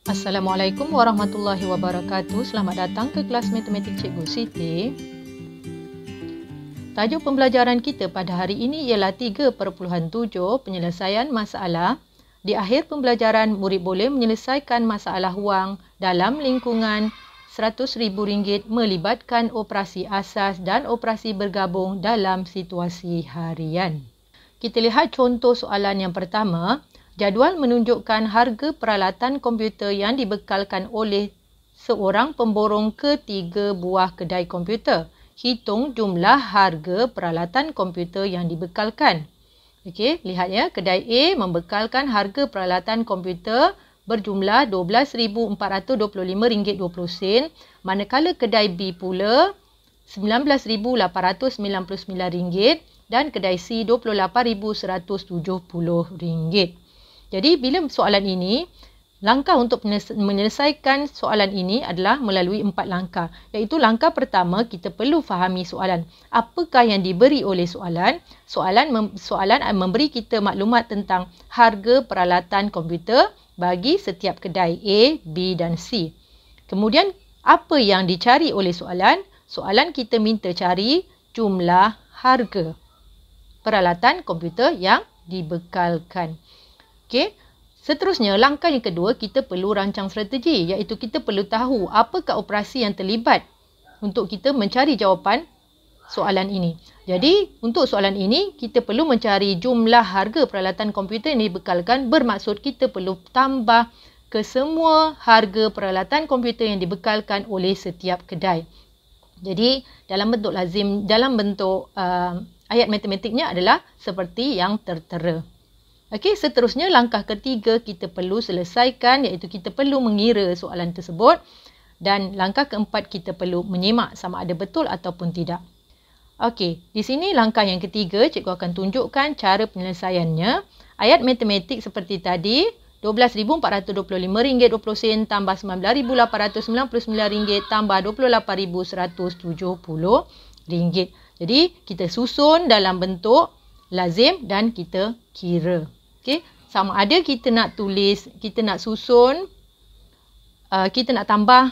Assalamualaikum warahmatullahi wabarakatuh. Selamat datang ke kelas matematik Cikgu Siti. Tajuk pembelajaran kita pada hari ini ialah 3.7 penyelesaian masalah. Di akhir pembelajaran, murid boleh menyelesaikan masalah wang dalam lingkungan RM100,000 melibatkan operasi asas dan operasi bergabung dalam situasi harian. Kita lihat contoh soalan yang pertama. Jadual menunjukkan harga peralatan komputer yang dibekalkan oleh seorang pemborong ke 3 buah kedai komputer. Hitung jumlah harga peralatan komputer yang dibekalkan. Okey, lihat ya, kedai A membekalkan harga peralatan komputer berjumlah RM12,425.20 manakala kedai B pula RM19,899 dan kedai C RM28,170. Jadi bila soalan ini, langkah untuk menyelesaikan soalan ini adalah melalui 4 langkah. Iaitu langkah pertama, kita perlu fahami soalan. Apakah yang diberi oleh soalan? Soalan memberi kita maklumat tentang harga peralatan komputer bagi setiap kedai A, B dan C. Kemudian, apa yang dicari oleh soalan? Soalan kita minta cari jumlah harga peralatan komputer yang dibekalkan. Okey. Seterusnya, langkah yang kedua, kita perlu rancang strategi, iaitu kita perlu tahu apakah operasi yang terlibat untuk kita mencari jawapan soalan ini. Jadi, untuk soalan ini, kita perlu mencari jumlah harga peralatan komputer yang dibekalkan, bermaksud kita perlu tambah ke semua harga peralatan komputer yang dibekalkan oleh setiap kedai. Jadi, dalam bentuk lazim, dalam bentuk ayat matematiknya adalah seperti yang tertera. Okey, seterusnya langkah ketiga kita perlu selesaikan, iaitu kita perlu mengira soalan tersebut, dan langkah keempat kita perlu menyimak sama ada betul ataupun tidak. Okey, di sini langkah yang ketiga, cikgu akan tunjukkan cara penyelesaiannya. Ayat matematik seperti tadi, RM12,425.20 tambah RM9,899 tambah RM28,170. Jadi, kita susun dalam bentuk lazim dan kita kira. Okey, sama ada kita nak tulis, kita nak susun, kita nak tambah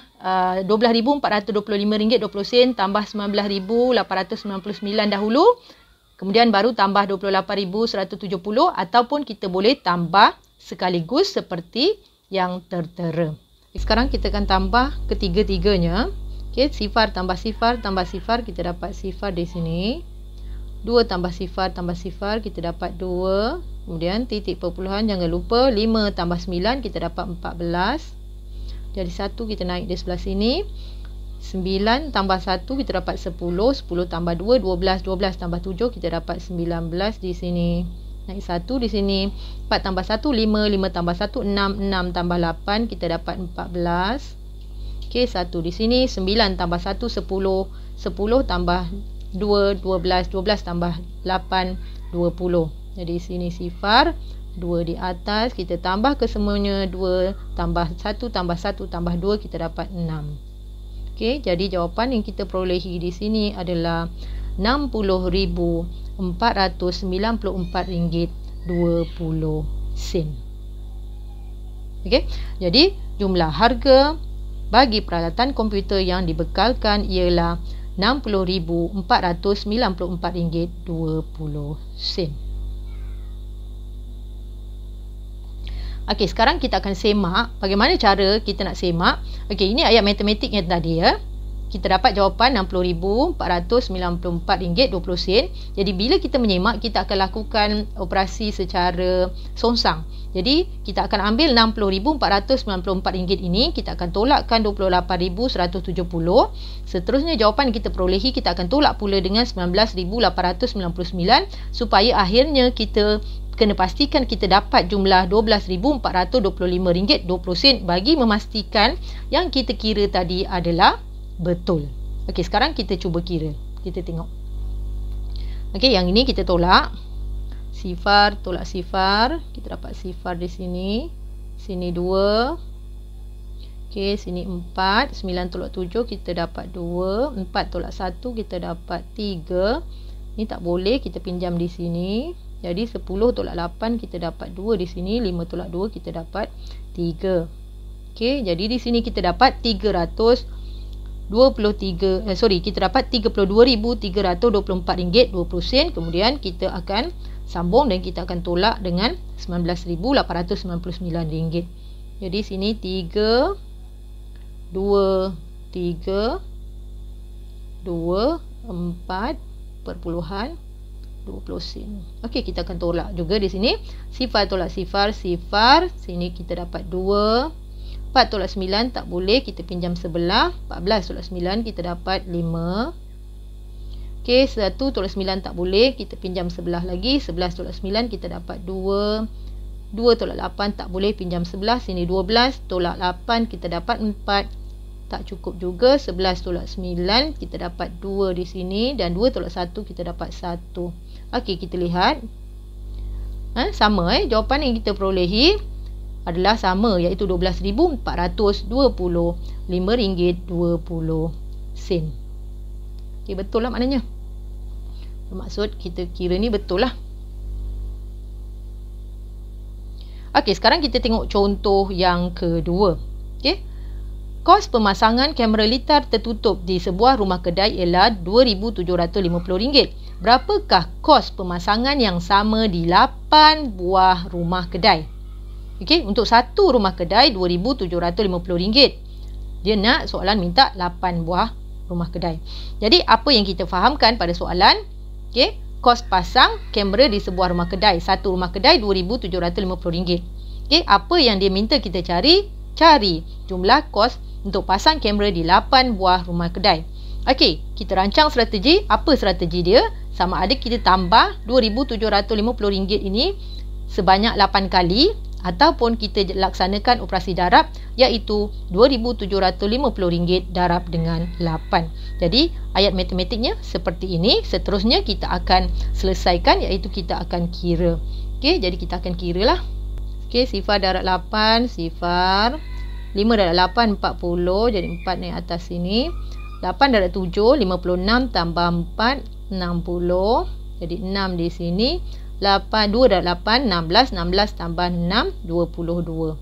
RM12,425.20 tambah RM19,899 dahulu, kemudian baru tambah RM28,170, ataupun kita boleh tambah sekaligus seperti yang tertera. Sekarang kita akan tambah ketiga-tiganya. Okey, sifar tambah sifar tambah sifar, kita dapat sifar di sini. 2 tambah sifar, kita dapat 2. Kemudian titik perpuluhan, jangan lupa. 5 tambah 9, kita dapat 14. Jadi 1 kita naik di sebelah sini. 9 tambah 1, kita dapat 10. 10 tambah 2, 12. 12 tambah 7, kita dapat 19 di sini. Naik 1 di sini. 4 tambah 1, 5. 5 tambah 1, 6. 6 tambah 8, kita dapat 14. Okey, 1 di sini. 9 tambah 1, 10. 10 tambah 2, 12, 12 tambah 8, 20. Jadi sini sifar, 2 di atas, kita tambah ke semuanya, 2 tambah 1 tambah 1 tambah 2, kita dapat 6. Okey, jadi jawapan yang kita perolehi di sini adalah RM60,494.20. Okey, jadi jumlah harga bagi peralatan komputer yang dibekalkan ialah RM60,494.20. Okey, sekarang kita akan semak bagaimana cara kita nak semak. Okey, ini ayat matematik yang tadi ya. Kita dapat jawapan RM60,494.20. Jadi bila kita menyemak, kita akan lakukan operasi secara songsang. Jadi kita akan ambil RM60,494 ini, kita akan tolakkan RM28,170. Seterusnya jawapan kita perolehi, kita akan tolak pula dengan RM19,899 supaya akhirnya kita kena pastikan kita dapat jumlah RM12,425.20 bagi memastikan yang kita kira tadi adalah betul. Okey, sekarang kita cuba kira. Kita tengok. Okey, yang ini kita tolak. Sifar, tolak sifar. Kita dapat sifar di sini. Sini 2. Okey, sini 4. 9 tolak 7, kita dapat 2. 4 tolak 1, kita dapat 3. Ini tak boleh, kita pinjam di sini. Jadi 10 tolak 8, kita dapat 2 di sini. 5 tolak 2, kita dapat 3. Okey, jadi di sini kita dapat 32,324 ringgit 20 sen. Kemudian kita akan sambung dan kita akan tolak dengan 19,899 ringgit. Jadi sini 3,2,3,2,4,20 sen. Okey, kita akan tolak juga di sini. Sifar tolak sifar, sifar. Sini kita dapat 2. 4 tolak 9 tak boleh, kita pinjam sebelah. 14 tolak 9 kita dapat 5. Okey, 1 tolak 9 tak boleh, kita pinjam sebelah lagi. 11 tolak 9 kita dapat 2. 2 tolak 8 tak boleh, pinjam sebelah. Sini 12 tolak 8 kita dapat 4. Tak cukup juga. 11 tolak 9 kita dapat 2 di sini. Dan 2 tolak 1 kita dapat 1. Okey, kita lihat. Sama jawapan yang kita perolehi adalah sama, iaitu RM12,425.20. Okey, betul lah maknanya. Bermaksud kita kira ni betul lah. Okey, sekarang kita tengok contoh yang kedua. Okey. Kos pemasangan kamera litar tertutup di sebuah rumah kedai ialah RM2,750. Berapakah kos pemasangan yang sama di 8 buah rumah kedai? Okey, untuk satu rumah kedai RM2,750. Dia nak soalan minta 8 buah rumah kedai. Jadi apa yang kita fahamkan pada soalan? Okey, kos pasang kamera di sebuah rumah kedai. Satu rumah kedai RM2,750. Okey, apa yang dia minta kita cari? Cari jumlah kos untuk pasang kamera di 8 buah rumah kedai. Okey, kita rancang strategi. Apa strategi dia? Sama ada kita tambah RM2,750 ini sebanyak 8 kali, ataupun kita laksanakan operasi darab, iaitu RM2,750 darab dengan 8. Jadi ayat matematiknya seperti ini. Seterusnya kita akan selesaikan, iaitu kita akan kira. Okey, jadi kita akan kira lah. Okey, sifar darab 8, sifar. 5 darab 8, 40. Jadi 4 naik atas sini. 8 darab 7, 56 tambah 4, 60. Jadi 6 di sini. 2 darab 8, 16. 16 tambah 6, 22.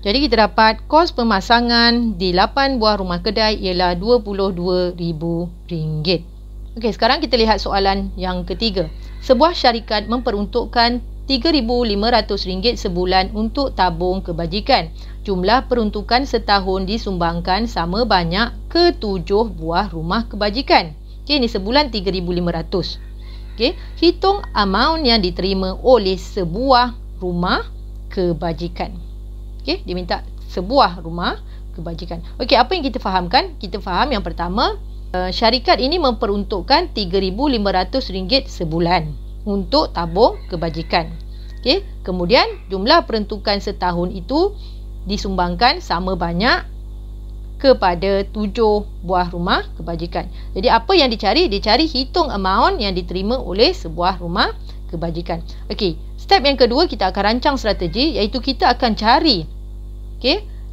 Jadi kita dapat kos pemasangan di 8 buah rumah kedai ialah RM22,000. Okey, sekarang kita lihat soalan yang ketiga. Sebuah syarikat memperuntukkan RM3,500 sebulan untuk tabung kebajikan. Jumlah peruntukan setahun disumbangkan sama banyak ke 7 buah rumah kebajikan. Okey, ini sebulan RM3,500. Okey, hitung amount yang diterima oleh sebuah rumah kebajikan. Okey, dia minta sebuah rumah kebajikan. Okey, apa yang kita fahamkan? Kita faham yang pertama, syarikat ini memperuntukkan RM3,500 sebulan untuk tabung kebajikan. Okey, kemudian jumlah peruntukan setahun itu disumbangkan sama banyak kepada 7 buah rumah kebajikan. Jadi apa yang dicari? Dicari hitung amount yang diterima oleh sebuah rumah kebajikan. Okey, step yang kedua kita akan rancang strategi, iaitu kita akan cari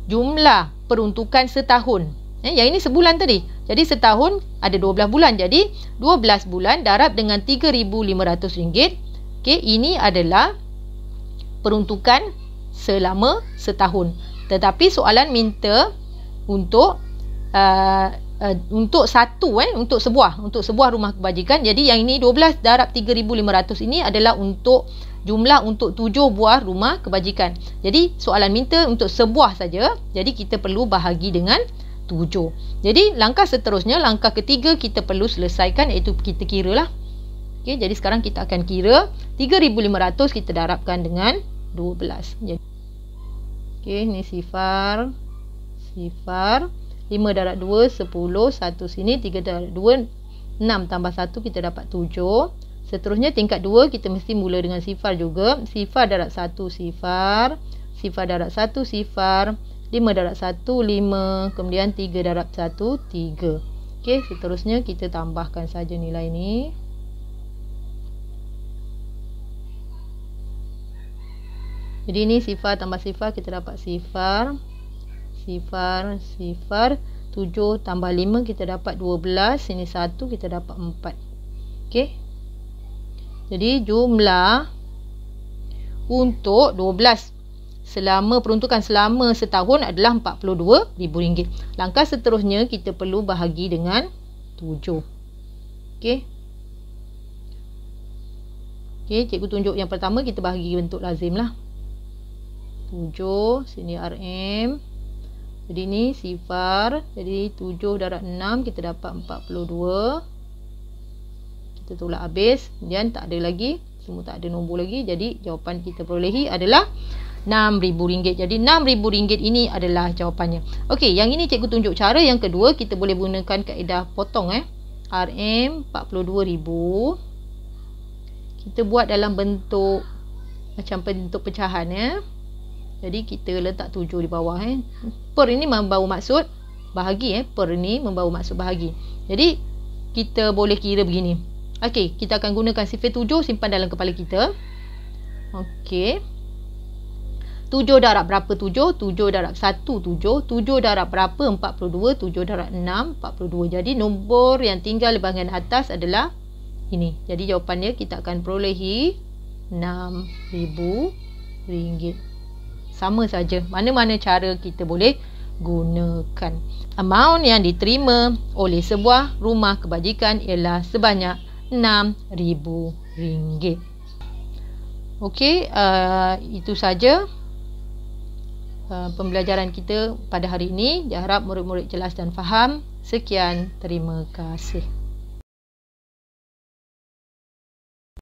jumlah peruntukan setahun. Yang ini sebulan tadi. Jadi setahun ada 12 bulan. Jadi 12 bulan darab dengan RM3,500. Okey, ini adalah peruntukan selama setahun. Tetapi soalan minta untuk untuk sebuah rumah kebajikan. Jadi yang ini 12 darab 3,500 ini adalah untuk jumlah untuk 7 buah rumah kebajikan. Jadi soalan minta untuk sebuah saja. Jadi kita perlu bahagi dengan 7. Jadi langkah seterusnya, langkah ketiga kita perlu selesaikan, iaitu kita kira lah. Okey, jadi sekarang kita akan kira 3,500 kita darabkan dengan 12. Okey, ni sifar. 5 darab 2, 10. 1 sini, 3 darab 2, 6 tambah 1 kita dapat 7. Seterusnya tingkat 2 kita mesti mula dengan sifar juga. Sifar darab 1 sifar. Sifar darab 1 sifar. 5 darab 1 5. Kemudian 3 darab 1 3. Okey, seterusnya kita tambahkan saja nilai ni. Jadi ni sifar tambah sifar kita dapat sifar. 7 tambah 5 kita dapat 12. Sini 1 kita dapat 4. Okey. Jadi jumlah untuk 12. Peruntukan selama setahun adalah RM42,000. Langkah seterusnya kita perlu bahagi dengan 7. Okey. Okey, cikgu tunjuk yang pertama kita bahagi bentuk lazim lah. 7, sini RM. Jadi ni sifar. Jadi 7 darab 6 kita dapat 42. Kita tolak habis. Kemudian tak ada lagi. Semua tak ada nombor lagi. Jadi jawapan kita perolehi adalah RM6,000. Jadi RM6,000 ini adalah jawapannya. Okey, yang ini cikgu tunjuk cara yang kedua. Kita boleh gunakan kaedah potong. RM42,000. Kita buat dalam bentuk macam bentuk pecahan. Jadi kita letak 7 di bawah. Per ini membawa maksud bahagi. Per ini membawa maksud bahagi. Jadi kita boleh kira begini. Okey, kita akan gunakan sifar 7 simpan dalam kepala kita. Okey. 7 darab berapa 7? 7 darab 1, 7. 7 darab berapa 42? 7 darab 6, 42. Jadi nombor yang tinggal di bahagian atas adalah ini. Jadi jawapannya kita akan perolehi RM6,000. Sama saja. Mana-mana cara kita boleh gunakan. Amount yang diterima oleh sebuah rumah kebajikan ialah sebanyak RM6,000. Okey, itu saja pembelajaran kita pada hari ini. Diharap murid-murid jelas dan faham. Sekian, terima kasih.